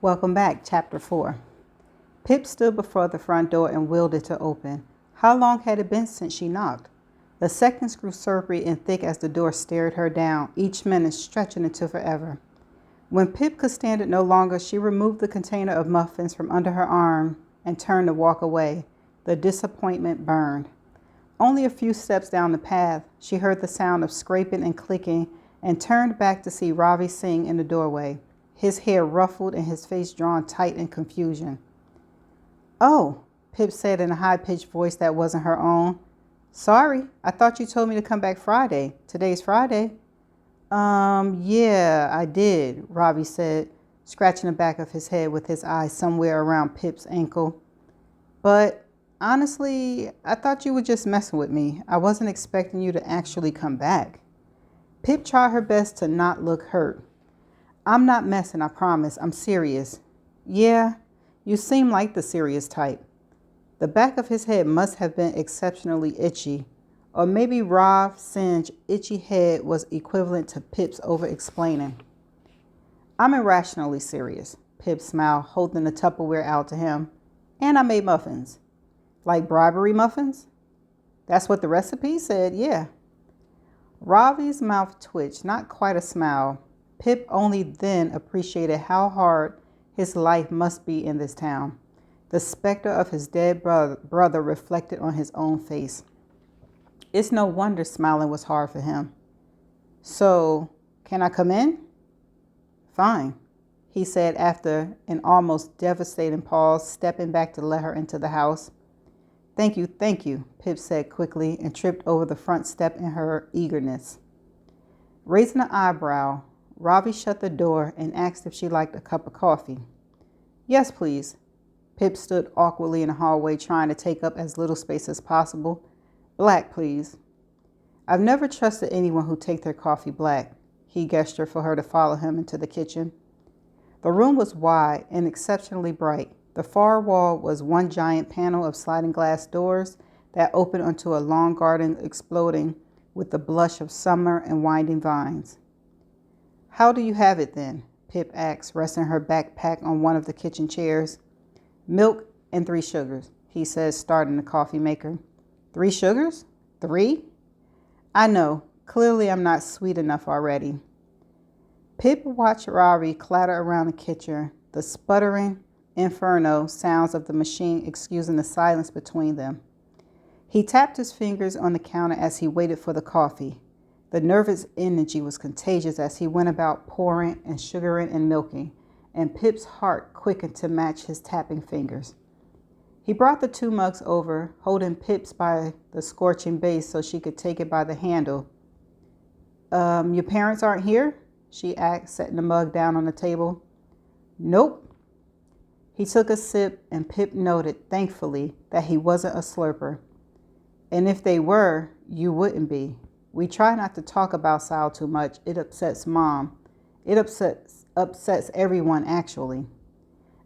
Welcome back, Chapter 4. Pip stood before the front door and willed it to open. How long had it been since she knocked? The seconds grew slippery and thick as the door stared her down, each minute stretching into forever. When Pip could stand it no longer, she removed the container of muffins from under her arm and turned to walk away. The disappointment burned. Only a few steps down the path, she heard the sound of scraping and clicking and turned back to see Ravi Singh in the doorway, his hair ruffled and his face drawn tight in confusion. "Oh," Pip said in a high-pitched voice that wasn't her own. "Sorry, I thought you told me to come back Friday. Today's Friday." Yeah, I did," Ravi said, scratching the back of his head with his eyes somewhere around Pip's ankle. "But honestly, I thought you were just messing with me. I wasn't expecting you to actually come back." Pip tried her best to not look hurt. "I'm not messing, I promise. I'm serious." "Yeah, you seem like the serious type." The back of his head must have been exceptionally itchy. Or maybe Rav Singh's itchy head was equivalent to Pip's over-explaining. "I'm irrationally serious," Pip smiled, holding the Tupperware out to him. "And I made muffins." "Like bribery muffins?" "That's what the recipe said, yeah." Ravi's mouth twitched, not quite a smile. Pip only then appreciated how hard his life must be in this town. The specter of his dead brother reflected on his own face. It's no wonder smiling was hard for him. "So, can I come in?" "Fine," he said after an almost devastating pause, stepping back to let her into the house. Thank you, Pip said quickly and tripped over the front step in her eagerness. Raising an eyebrow, Ravi shut the door and asked if she liked a cup of coffee. "Yes, please." Pip stood awkwardly in the hallway, trying to take up as little space as possible. "Black, please." "I've never trusted anyone who take their coffee black." He gestured for her to follow him into the kitchen. The room was wide and exceptionally bright. The far wall was one giant panel of sliding glass doors that opened onto a long garden exploding with the blush of summer and winding vines. "How do you have it then?" Pip asked, resting her backpack on one of the kitchen chairs. "Milk and 3 sugars," he said, starting the coffee maker. "3 sugars? 3? I know. Clearly I'm not sweet enough already." Pip watched Ravi clatter around the kitchen, the sputtering inferno sounds of the machine excusing the silence between them. He tapped his fingers on the counter as he waited for the coffee. The nervous energy was contagious as he went about pouring and sugaring and milking, and Pip's heart quickened to match his tapping fingers. He brought the 2 mugs over, holding Pip's by the scorching base so she could take it by the handle. Your parents aren't here?" she asked, setting the mug down on the table. "Nope." He took a sip, and Pip noted, thankfully, that he wasn't a slurper. "And if they were, you wouldn't be. We try not to talk about Sal too much. It upsets Mom. It upsets everyone, actually."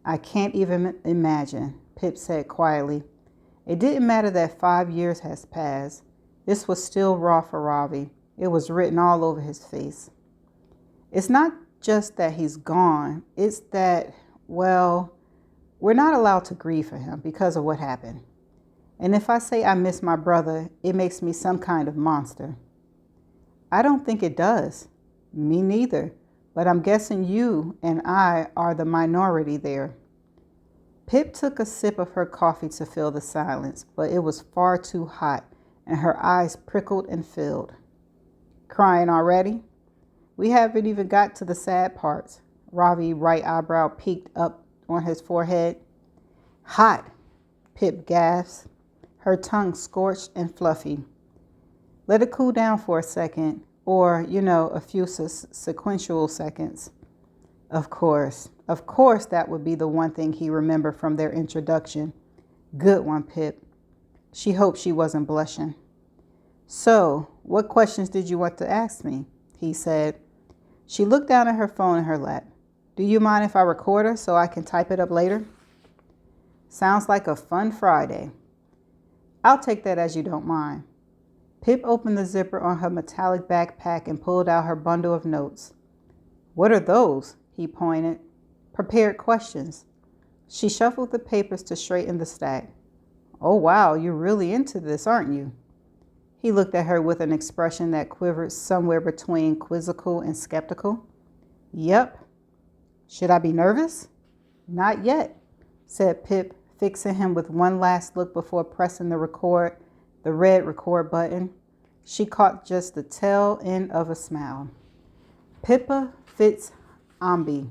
"I can't even imagine," Pip said quietly. It didn't matter that 5 years has passed. This was still raw for Ravi. It was written all over his face. "It's not just that he's gone. It's that, well, we're not allowed to grieve for him because of what happened. And if I say I miss my brother, it makes me some kind of monster." "I don't think it does." "Me neither. But I'm guessing you and I are the minority there." Pip took a sip of her coffee to fill the silence, but it was far too hot, and her eyes prickled and filled. "Crying already?" "We haven't even got to the sad parts." Ravi's right eyebrow peeked up on his forehead. "Hot," Pip gasped, her tongue scorched and fluffy. "Let it cool down for a second, or, a few sequential seconds." Of course that would be the one thing he remembered from their introduction. Good one, Pip. She hoped she wasn't blushing. "So, what questions did you want to ask me?" he said. She looked down at her phone in her lap. "Do you mind if I record her so I can type it up later?" "Sounds like a fun Friday." "I'll take that as you don't mind." Pip opened the zipper on her metallic backpack and pulled out her bundle of notes. "What are those?" he pointed. prepared questions. She shuffled the papers to straighten the stack. Oh, wow, you're really into this, aren't you? He looked at her with an expression that quivered somewhere between quizzical and skeptical. Yep. Should I be nervous? Not yet, said Pip, fixing him with one last look before pressing the red record button. She caught just the tail end of a smile. Pippa Fitz Ambi,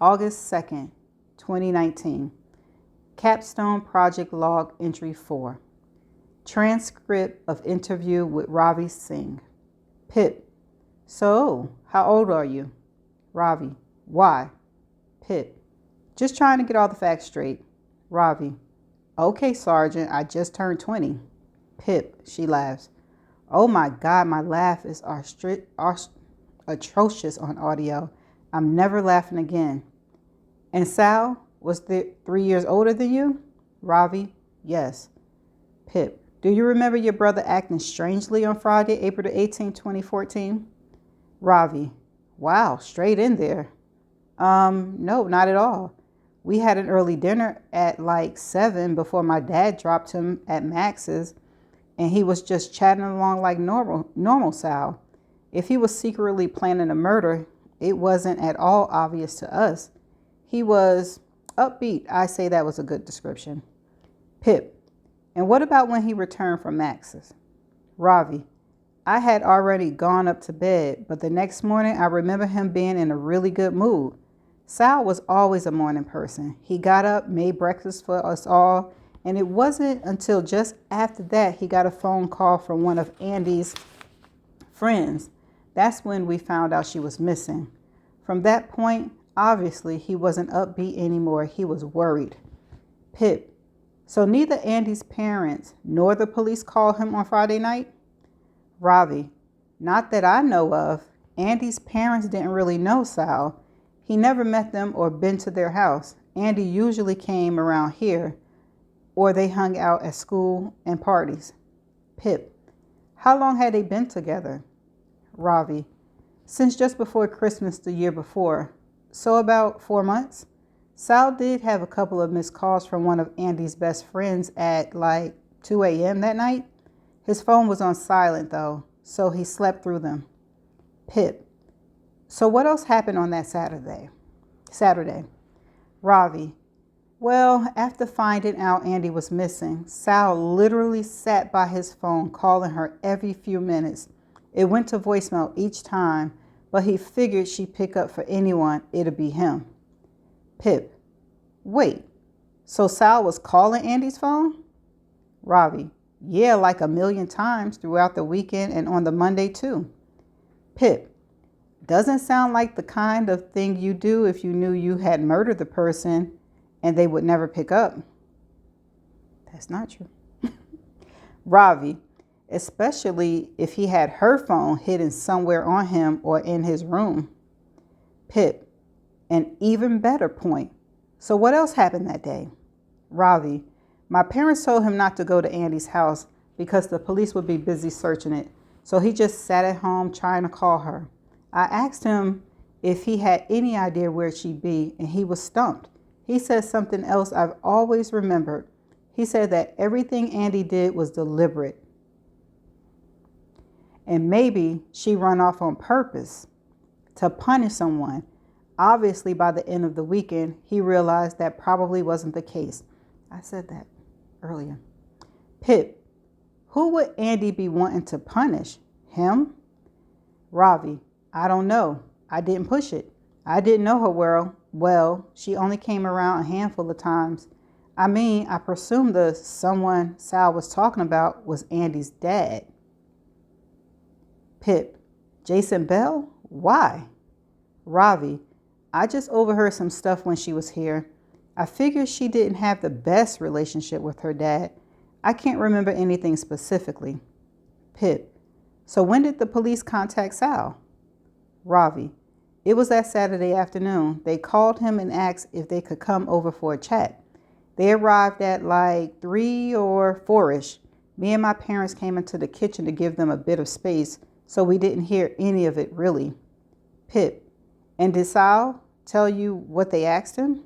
August 2nd, 2019. Capstone Project Log Entry 4. Transcript of interview with Ravi Singh. Pip. So, how old are you? Ravi. Why? Pip. Just trying to get all the facts straight. Ravi. Okay, Sergeant, I just turned 20. Pip. She laughs. Oh my God, my laugh is atrocious on audio. I'm never laughing again. And Sal was 3 years older than you? Ravi. Yes. Pip. Do you remember your brother acting strangely on Friday, April the 18th, 2014? Ravi. Wow, straight in there. No, not at all. We had an early dinner at like 7 before my dad dropped him at Max's, and he was just chatting along like normal Sal. If he was secretly planning a murder, it wasn't at all obvious to us. He was upbeat. I say that was a good description. Pip. And what about when he returned from Max's? Ravi. I had already gone up to bed, but the next morning I remember him being in a really good mood. Sal was always a morning person. He got up, made breakfast for us all, and it wasn't until just after that he got a phone call from one of Andy's friends. That's when we found out she was missing. From that point, obviously, he wasn't upbeat anymore. He was worried. Pip. So neither Andy's parents nor the police called him on Friday night? Ravi. Not that I know of. Andy's parents didn't really know Sal. He never met them or been to their house. Andy usually came around here, or they hung out at school and parties. Pip. How long had they been together? Ravi. Since just before Christmas the year before. So about 4 months. Sal did have a couple of missed calls from one of Andy's best friends at like 2 a.m. that night. His phone was on silent though, so he slept through them. Pip. So what else happened on that Saturday? Ravi. Well, after finding out Andy was missing, Sal literally sat by his phone calling her every few minutes. It went to voicemail each time, but he figured she'd pick up for anyone, it'd be him. Pip. Wait, so Sal was calling Andy's phone? Ravi. Yeah, like a million times throughout the weekend and on the Monday too. Pip. Doesn't sound like the kind of thing you do if you knew you had murdered the person and they would never pick up. That's not true. Ravi. Especially if he had her phone hidden somewhere on him or in his room. Pip. An even better point. So what else happened that day? Ravi. My parents told him not to go to Andy's house because the police would be busy searching it. So he just sat at home trying to call her. I asked him if he had any idea where she'd be, and he was stumped. He said something else I've always remembered. He said that everything Andy did was deliberate. And maybe she ran off on purpose to punish someone. Obviously, by the end of the weekend, he realized that probably wasn't the case. I said that earlier. Pip. Who would Andy be wanting to punish? Him? Ravi. I don't know. I didn't push it. I didn't know her well. She only came around a handful of times. I presume the someone Sal was talking about was Andy's dad. Pip. Jason Bell? Why? Ravi. I just overheard some stuff when she was here. I figured she didn't have the best relationship with her dad. I can't remember anything specifically. Pip. So when did the police contact Sal? Ravi. It was that Saturday afternoon. They called him and asked if they could come over for a chat. They arrived at like 3 or 4-ish. Me and my parents came into the kitchen to give them a bit of space, so we didn't hear any of it really. Pip. And did Sal tell you what they asked him?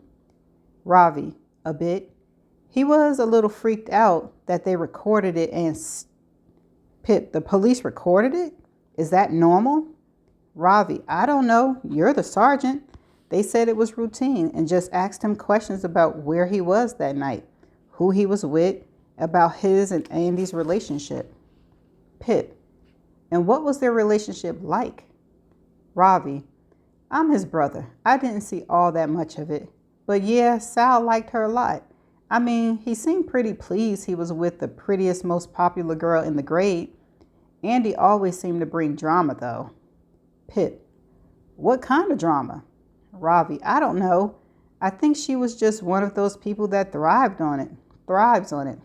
Ravi, a bit. He was a little freaked out that they recorded it and Pip, the police recorded it? Is that normal? Ravi, I don't know. You're the sergeant. They said it was routine and just asked him questions about where he was that night, who he was with, about his and Andy's relationship. Pip, and what was their relationship like? Ravi, I'm his brother. I didn't see all that much of it. But yeah, Sal liked her a lot. I mean, he seemed pretty pleased he was with the prettiest, most popular girl in the grade. Andy always seemed to bring drama, though. Pip, what kind of drama? Ravi, I don't know. I think she was just one of those people that thrives on it.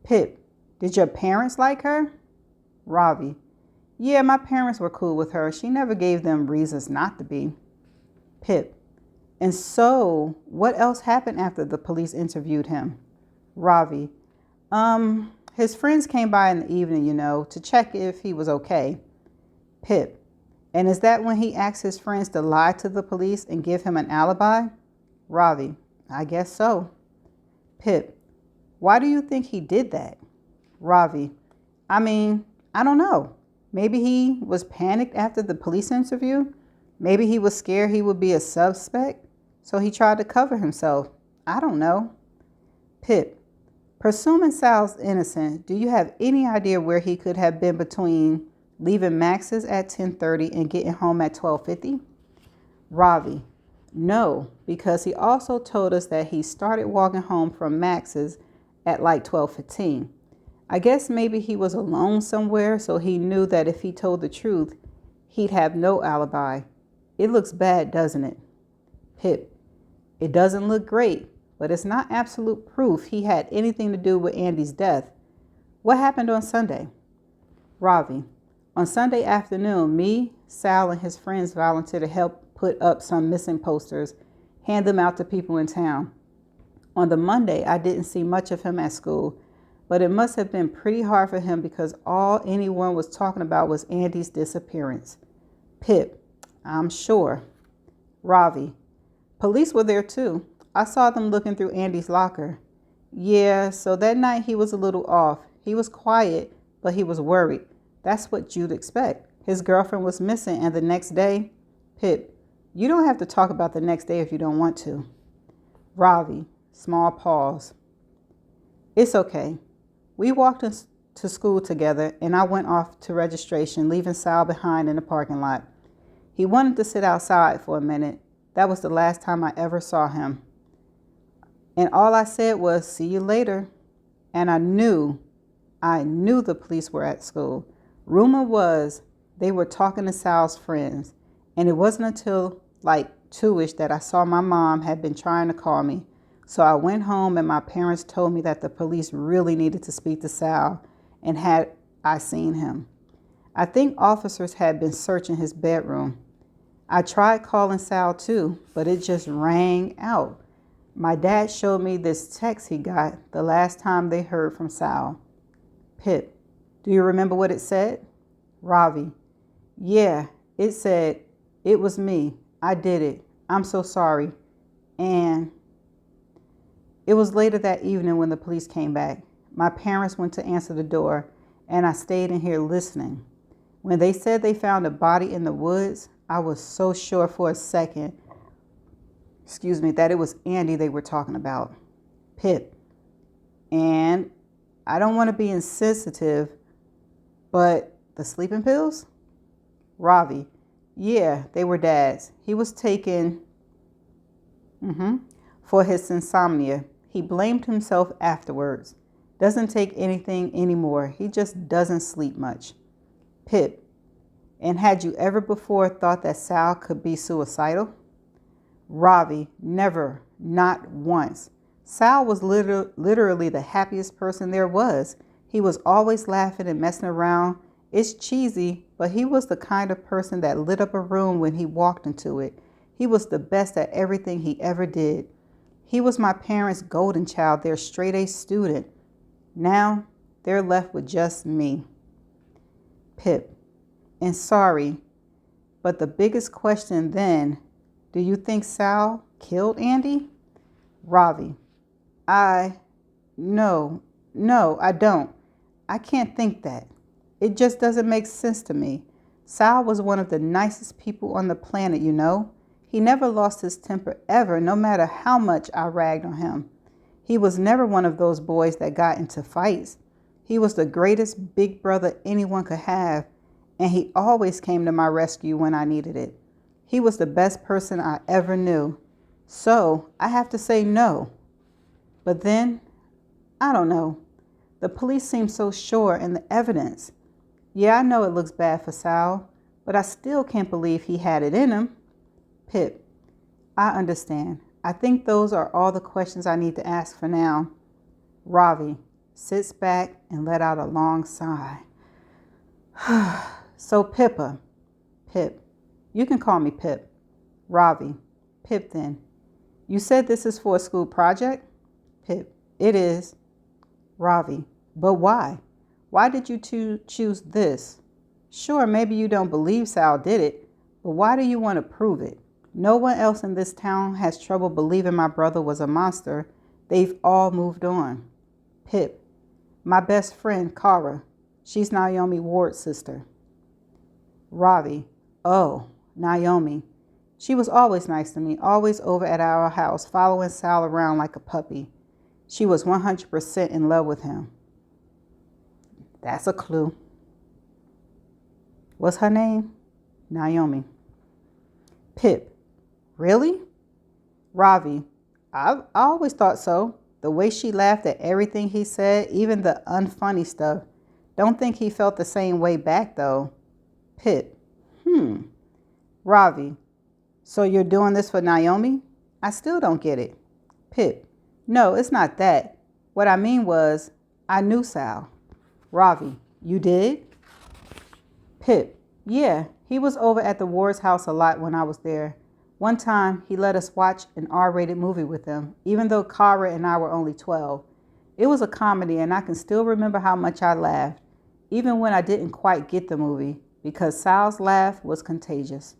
Pip, did your parents like her? Ravi, yeah, my parents were cool with her. She never gave them reasons not to be. Pip, and so what else happened after the police interviewed him? Ravi, his friends came by in the evening, to check if he was okay. Pip, and is that when he asked his friends to lie to the police and give him an alibi? Ravi, I guess so. Pip, why do you think he did that? Ravi, I mean, I don't know. Maybe he was panicked after the police interview. Maybe he was scared he would be a suspect, so he tried to cover himself. I don't know. Pip, presuming Sal's innocent, do you have any idea where he could have been between leaving Max's at 10:30 and getting home at 12:50? Ravi, no, because he also told us that he started walking home from Max's at like 12:15. I guess maybe he was alone somewhere, so he knew that if he told the truth, he'd have no alibi. It looks bad, doesn't it? Pip, it doesn't look great, but it's not absolute proof he had anything to do with Andy's death. What happened on Sunday? Ravi, on Sunday afternoon, me, Sal, and his friends volunteered to help put up some missing posters, hand them out to people in town. On the Monday, I didn't see much of him at school, but it must have been pretty hard for him because all anyone was talking about was Andy's disappearance. Pip, I'm sure. Ravi, police were there too. I saw them looking through Andy's locker. Yeah, so that night he was a little off. He was quiet, but he was worried. That's what you'd expect. His girlfriend was missing, and the next day, Pip, you don't have to talk about the next day if you don't want to. Ravi, small pause. It's okay. We walked to school together, and I went off to registration, leaving Sal behind in the parking lot. He wanted to sit outside for a minute. That was the last time I ever saw him. And all I said was, see you later. And I knew the police were at school. Rumor was they were talking to Sal's friends. And it wasn't until like 2-ish that I saw my mom had been trying to call me. So I went home and my parents told me that the police really needed to speak to Sal and had I seen him. I think officers had been searching his bedroom. I tried calling Sal too, but it just rang out. My dad showed me this text he got the last time they heard from Sal. Pip, do you remember what it said? Ravi, yeah, it said, it was me. I did it. I'm so sorry. And it was later that evening when the police came back. My parents went to answer the door, and I stayed in here listening. When they said they found a body in the woods, I was so sure for a second, that it was Andy they were talking about. Pip. And I don't want to be insensitive, but the sleeping pills? Ravi. Yeah, they were Dad's. He was taken for his insomnia. He blamed himself afterwards. Doesn't take anything anymore. He just doesn't sleep much. Pip. And had you ever before thought that Sal could be suicidal? Ravi, never, not once. Sal was literally the happiest person there was. He was always laughing and messing around. It's cheesy, but he was the kind of person that lit up a room when he walked into it. He was the best at everything he ever did. He was my parents' golden child, their straight-A student. Now, they're left with just me. Pip. And sorry, but the biggest question then, Do you think Sal killed Andy? Ravi, I, no, I don't. I can't think that. It just doesn't make sense to me. Sal was one of the nicest people on the planet, you know. He never lost his temper ever, no matter how much I ragged on him. He was never one of those boys that got into fights. He was the greatest big brother anyone could have, and he always came to my rescue when I needed it. He was the best person I ever knew. So I have to say no. But then, I don't know. The police seem so sure in the evidence. Yeah, I know it looks bad for Sal, but I still can't believe he had it in him. Pip, I understand. I think those are all the questions I need to ask for now. Ravi sits back and let out a long sigh. So Pippa, Pip, you can call me Pip. Ravi, Pip then. You said this is for a school project? Pip, it is. Ravi, but why? Why did you choose this? Sure, maybe you don't believe Sal did it, but why do you want to prove it? No one else in this town has trouble believing my brother was a monster. They've all moved on. Pip, my best friend, Kara. She's Naomi Ward's sister. Ravi, oh, Naomi. She was always nice to me, always over at our house, following Sal around like a puppy. She was 100% in love with him. That's a clue. What's her name? Naomi. Pip, really? Ravi, I always thought so. The way she laughed at everything he said, even the unfunny stuff. Don't think he felt the same way back, though. Pip, Ravi, so you're doing this for Naomi? I still don't get it. Pip, no, it's not that. What I mean was, I knew Sal. Ravi, you did? Pip, yeah, he was over at the Ward's house a lot when I was there. One time, he let us watch an R-rated movie with them, even though Kara and I were only 12. It was a comedy, and I can still remember how much I laughed, even when I didn't quite get the movie, because Sal's laugh was contagious.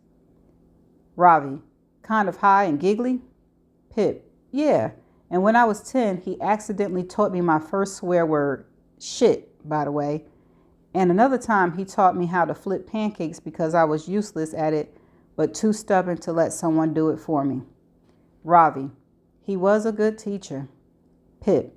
Ravi, kind of high and giggly? Pip, yeah, and when I was 10, he accidentally taught me my first swear word, shit, by the way. And another time, he taught me how to flip pancakes because I was useless at it, but too stubborn to let someone do it for me. Ravi, he was a good teacher. Pip,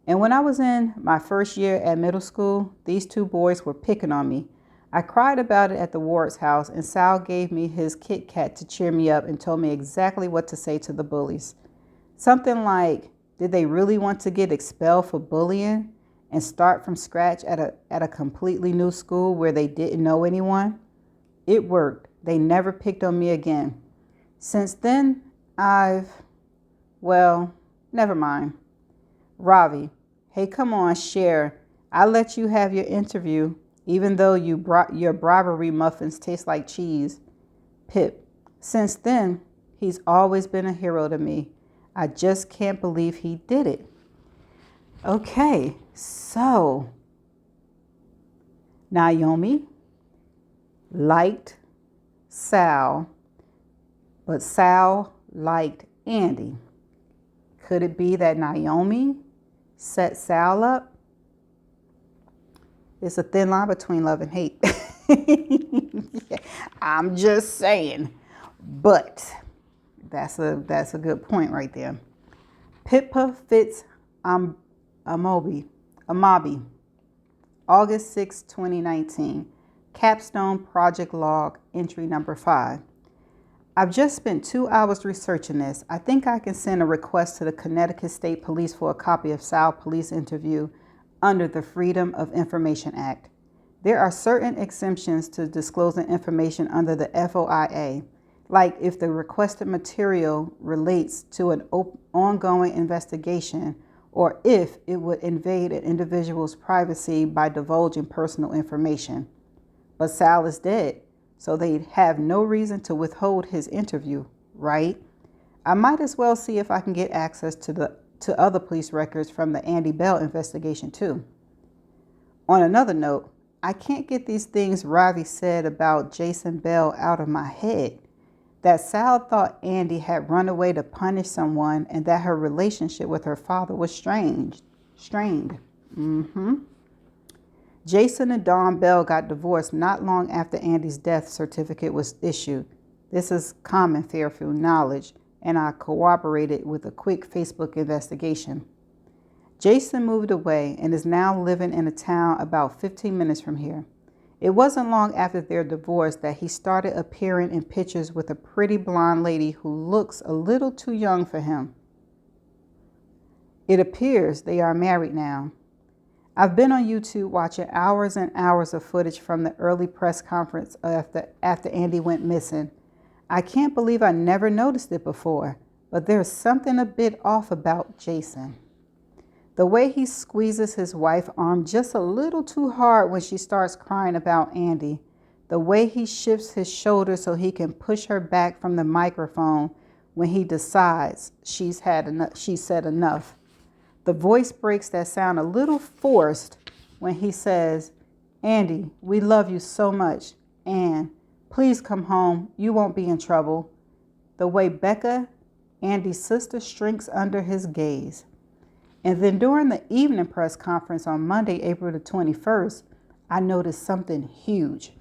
and when I was in my first year at middle school, these two boys were picking on me. I cried about it at the Ward's house, and Sal gave me his Kit Kat to cheer me up and told me exactly what to say to the bullies. Something like, did they really want to get expelled for bullying and start from scratch at a completely new school where they didn't know anyone? It worked. They never picked on me again. Since then, well, never mind. Ravi, hey, come on, share. I let you have your interview, even though your bribery muffins taste like cheese. Pip, since then, he's always been a hero to me. I just can't believe he did it. Okay, so Naomi liked Sal, but Sal liked Andy. Could it be that Naomi set Sal up? It's a thin line between love and hate. I'm just saying. But that's a good point right there. Pippa Fitz Amabi, August 6, 2019. Capstone Project Log, entry number 5. I've just spent 2 hours researching this. I think I can send a request to the Connecticut State Police for a copy of Sal police interview under the Freedom of Information Act. There are certain exemptions to disclosing information under the FOIA, like if the requested material relates to an ongoing investigation or if it would invade an individual's privacy by divulging personal information. But Sal is dead, so they'd have no reason to withhold his interview, right? I might as well see if I can get access to other police records from the Andy Bell investigation too. On another note, I can't get these things Ravi said about Jason Bell out of my head. that Sal thought Andy had run away to punish someone and that her relationship with her father was strained. Jason and Dawn Bell got divorced not long after Andy's death certificate was issued. This is common Fairfield knowledge, and I cooperated with a quick Facebook investigation. Jason moved away and is now living in a town about 15 minutes from here. It wasn't long after their divorce that he started appearing in pictures with a pretty blonde lady who looks a little too young for him. It appears they are married now. I've been on YouTube watching hours and hours of footage from the early press conference after Andy went missing. I can't believe I never noticed it before, but there's something a bit off about Jason. The way he squeezes his wife's arm just a little too hard when she starts crying about Andy. The way he shifts his shoulder so he can push her back from the microphone when he decides she's said enough. The voice breaks that sound a little forced when he says, "Andy, we love you so much. And please come home. You won't be in trouble." The way Becca, Andy's sister, shrinks under his gaze. And then during the evening press conference on Monday, April the 21st, I noticed something huge.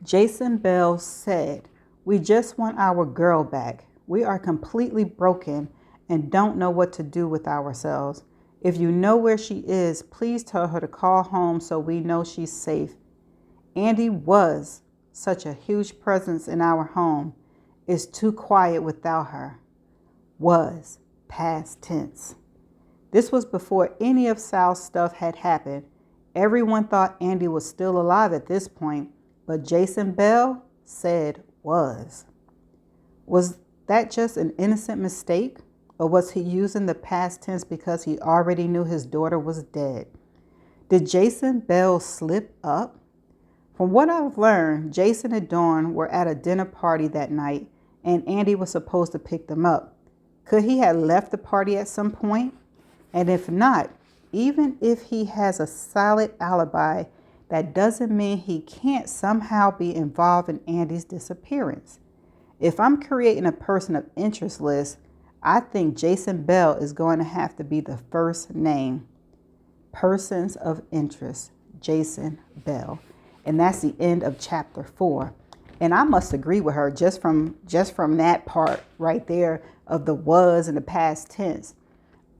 Jason Bell said, "We just want our girl back. We are completely broken and don't know what to do with ourselves. If you know where she is, please tell her to call home so we know she's safe. Andy was such a huge presence in our home. It's too quiet without her." Was, past tense. This was before any of Sal's stuff had happened. Everyone thought Andy was still alive at this point, but Jason Bell said was. Was that just an innocent mistake, or was he using the past tense because he already knew his daughter was dead? Did Jason Bell slip up? From what I've learned, Jason and Dawn were at a dinner party that night, and Andy was supposed to pick them up. Could he have left the party at some point? And if not, even if he has a solid alibi, that doesn't mean he can't somehow be involved in Andy's disappearance. If I'm creating a person of interest list, I think Jason Bell is going to have to be the first name. Persons of interest, Jason Bell. And that's the end of chapter 4. And I must agree with her just from that part right there of the was and the past tense.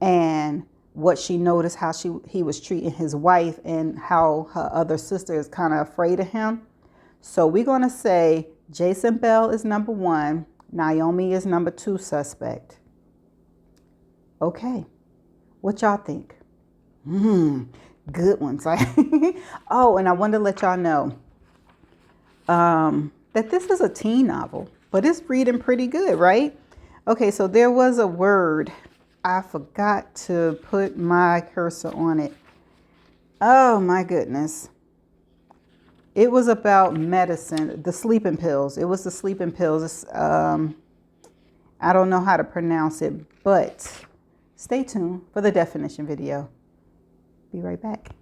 And what she noticed, how he was treating his wife and how her other sister is kind of afraid of him. So we're going to say Jason Bell is number 1. Naomi is number 2 suspect. Okay. What y'all think? Good ones. Oh, and I wanted to let y'all know that this is a teen novel, but it's reading pretty good, right? Okay, so there was a word. I forgot to put my cursor on it. Oh my goodness. It was about medicine, the sleeping pills. It was the sleeping pills. I don't know how to pronounce it, but stay tuned for the definition video. Be right back.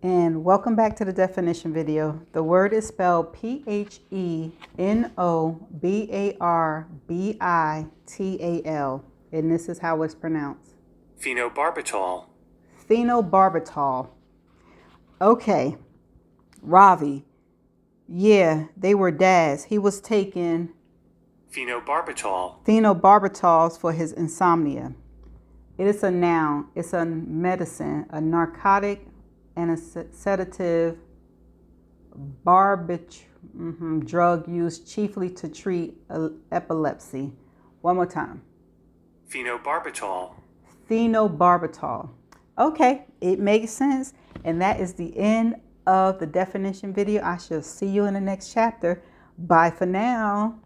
And welcome back to the definition video. The word is spelled Phenobarbital. And this is how it's pronounced. Phenobarbital. Phenobarbital. Okay. Ravi. Yeah, they were dads. He was taking phenobarbital for his insomnia. It is a noun. It's a medicine, a narcotic, and a sedative drug used chiefly to treat epilepsy. One more time. Phenobarbital. Okay, it makes sense. And that is the end of the definition video. I shall see you in the next chapter. Bye for now.